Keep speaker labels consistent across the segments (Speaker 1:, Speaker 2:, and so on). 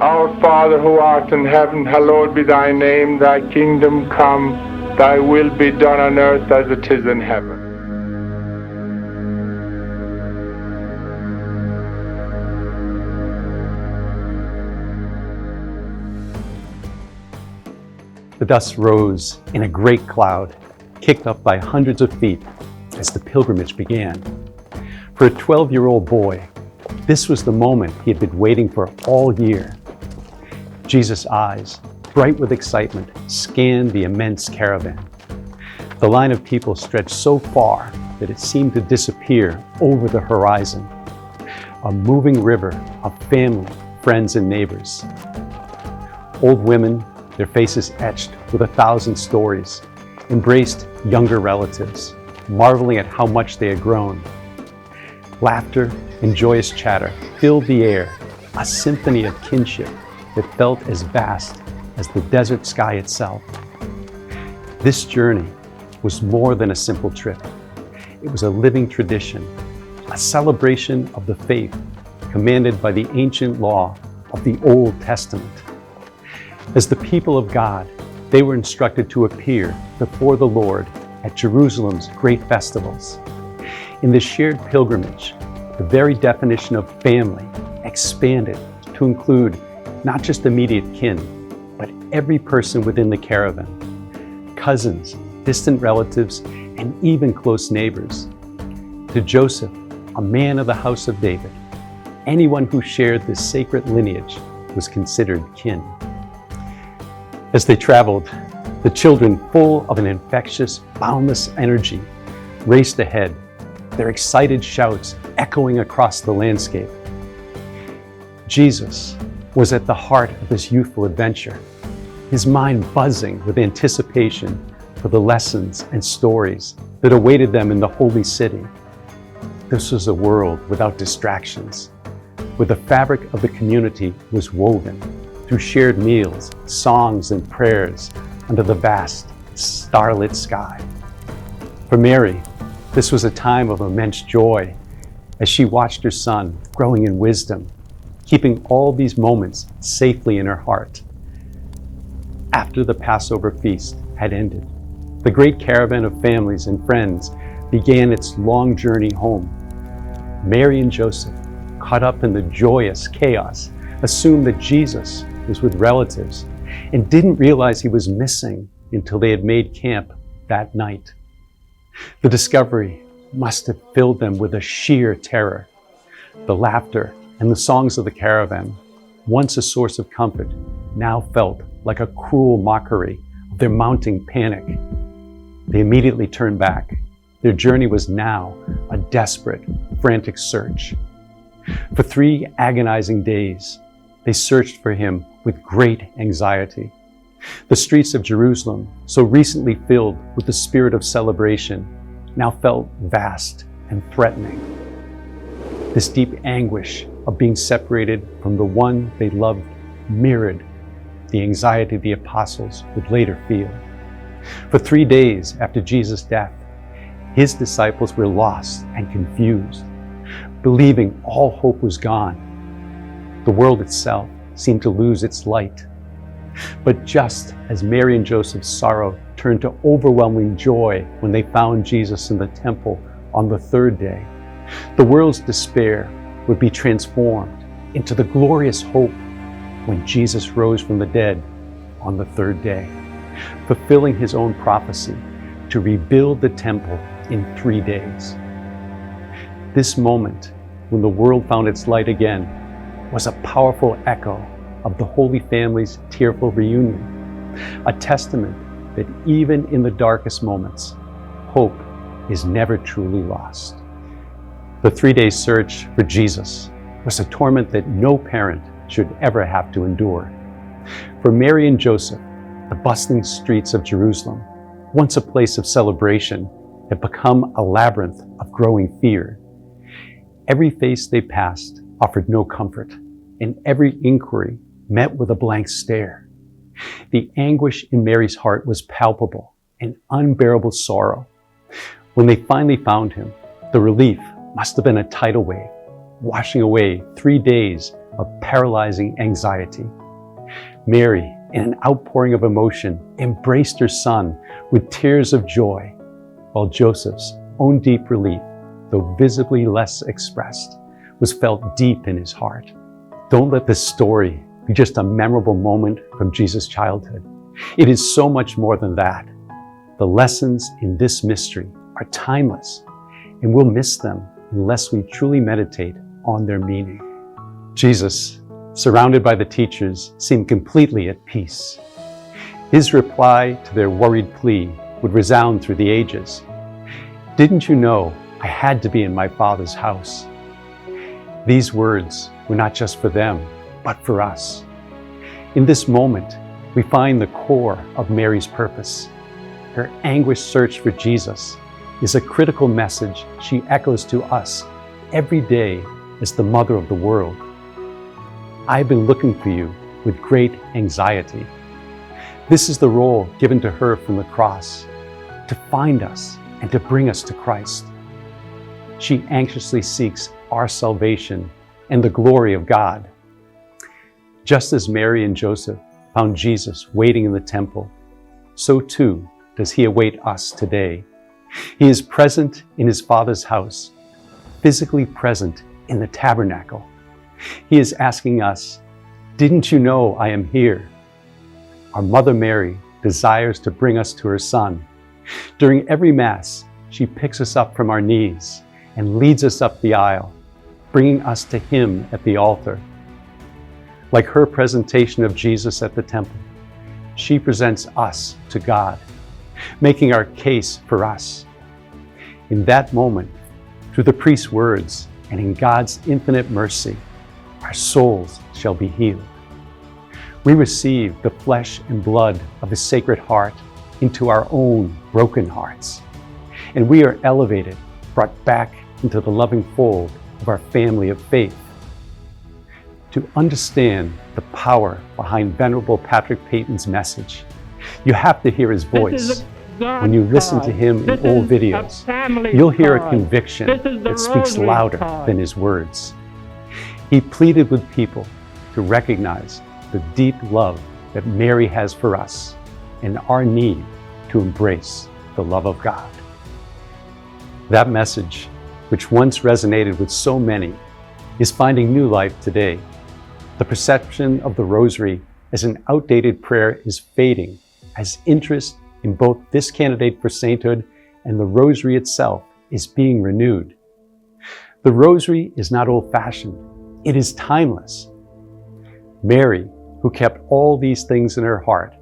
Speaker 1: Our Father who art in heaven, hallowed be thy name. Thy kingdom come, thy will be done on earth as it is in heaven.
Speaker 2: The dust rose in a great cloud, kicked up by hundreds of feet as the pilgrimage began. For a 12-year-old boy, this was the moment he had been waiting for all year. Jesus' eyes, bright with excitement, scanned the immense caravan. The line of people stretched so far that it seemed to disappear over the horizon. A moving river of family, friends, and neighbors. Old women, their faces etched with 1,000 stories, embraced younger relatives, marveling at how much they had grown. Laughter and joyous chatter filled the air, a symphony of kinship that felt as vast as the desert sky itself. This journey was more than a simple trip. It was a living tradition, a celebration of the faith commanded by the ancient law of the Old Testament. As the people of God, they were instructed to appear before the Lord at Jerusalem's great festivals. In this shared pilgrimage, the very definition of family expanded to include not just immediate kin, but every person within the caravan, cousins, distant relatives, and even close neighbors. To Joseph, a man of the house of David, anyone who shared this sacred lineage was considered kin. As they traveled, the children, full of an infectious, boundless energy, raced ahead, their excited shouts echoing across the landscape. Jesus was at the heart of this youthful adventure, his mind buzzing with anticipation for the lessons and stories that awaited them in the holy city. This was a world without distractions, where the fabric of the community was woven through shared meals, songs, and prayers under the vast, starlit sky. For Mary, this was a time of immense joy as she watched her son growing in wisdom, keeping all these moments safely in her heart. After the Passover feast had ended, the great caravan of families and friends began its long journey home. Mary and Joseph, caught up in the joyous chaos, assumed that Jesus was with relatives and didn't realize he was missing until they had made camp that night. The discovery must have filled them with a sheer terror. The laughter and the songs of the caravan, once a source of comfort, now felt like a cruel mockery of their mounting panic. They immediately turned back. Their journey was now a desperate, frantic search. For 3 agonizing days, they searched for him with great anxiety. The streets of Jerusalem, so recently filled with the spirit of celebration, now felt vast and threatening. This deep anguish of being separated from the one they loved mirrored the anxiety the apostles would later feel. For 3 days after Jesus' death, his disciples were lost and confused, believing all hope was gone. The world itself seemed to lose its light. But just as Mary and Joseph's sorrow turned to overwhelming joy when they found Jesus in the temple on the 3rd day, the world's despair would be transformed into the glorious hope when Jesus rose from the dead on the 3rd day, fulfilling his own prophecy to rebuild the temple in 3 days. This moment, when the world found its light again, was a powerful echo of the Holy Family's tearful reunion, a testament that even in the darkest moments, hope is never truly lost. The 3-day search for Jesus was a torment that no parent should ever have to endure. For Mary and Joseph, the bustling streets of Jerusalem, once a place of celebration, had become a labyrinth of growing fear. Every face they passed offered no comfort, and every inquiry met with a blank stare. The anguish in Mary's heart was palpable, an unbearable sorrow. When they finally found him, the relief must have been a tidal wave, washing away 3 days of paralyzing anxiety. Mary, in an outpouring of emotion, embraced her son with tears of joy, while Joseph's own deep relief, though visibly less expressed, was felt deep in his heart. Don't let this story be just a memorable moment from Jesus' childhood. It is so much more than that. The lessons in this mystery are timeless, and we'll miss them unless we truly meditate on their meaning. Jesus, surrounded by the teachers, seemed completely at peace. His reply to their worried plea would resound through the ages. "Didn't you know I had to be in my Father's house?" These words were not just for them, but for us. In this moment, we find the core of Mary's purpose. Her anguished search for Jesus is a critical message she echoes to us every day as the mother of the world. "I've been looking for you with great anxiety." This is the role given to her from the cross, to find us and to bring us to Christ. She anxiously seeks our salvation and the glory of God. Just as Mary and Joseph found Jesus waiting in the temple, so too does he await us today. He is present in his Father's house, physically present in the tabernacle. He is asking us, "Didn't you know I am here?" Our Mother Mary desires to bring us to her Son. During every Mass, she picks us up from our knees and leads us up the aisle, bringing us to him at the altar. Like her presentation of Jesus at the temple, she presents us to God, making our case for us. In that moment, through the priest's words and in God's infinite mercy, our souls shall be healed. We receive the flesh and blood of his Sacred Heart into our own broken hearts, and we are elevated, brought back into the loving fold of our family of faith. To understand the power behind Venerable Patrick Peyton's message, you have to hear his voice. When you listen to him in old videos, you'll hear a conviction that speaks louder than his words. He pleaded with people to recognize the deep love that Mary has for us and our need to embrace the love of God. That message, which once resonated with so many, is finding new life today. The perception of the Rosary as an outdated prayer is fading as interest in both this candidate for sainthood and the Rosary itself is being renewed. The Rosary is not old-fashioned, it is timeless. Mary, who kept all these things in her heart,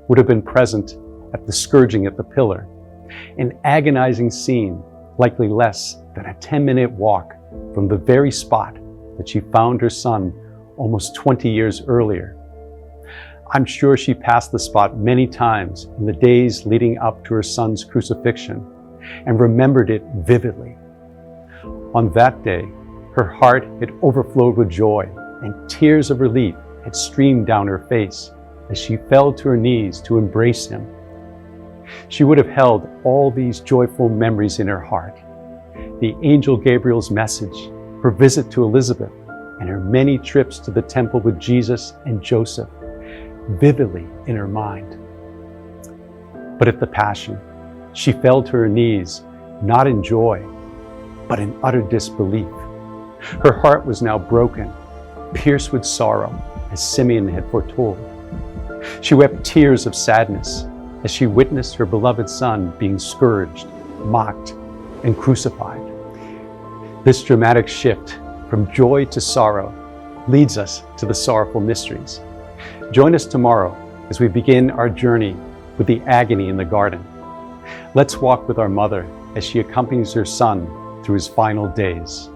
Speaker 2: would have been present at the scourging at the pillar, an agonizing scene likely less than a 10-minute walk from the very spot that she found her son almost 20 years earlier. I'm sure she passed the spot many times in the days leading up to her son's crucifixion and remembered it vividly. On that day, her heart had overflowed with joy and tears of relief had streamed down her face as she fell to her knees to embrace him. She would have held all these joyful memories in her heart: the angel Gabriel's message, her visit to Elizabeth, and her many trips to the temple with Jesus and Joseph, vividly in her mind. But at the Passion, she fell to her knees, not in joy, but in utter disbelief. Her heart was now broken, pierced with sorrow, as Simeon had foretold. She wept tears of sadness as she witnessed her beloved son being scourged, mocked, and crucified. This dramatic shift from joy to sorrow leads us to the sorrowful mysteries. Join us tomorrow as we begin our journey with the agony in the garden. Let's walk with our mother as she accompanies her son through his final days.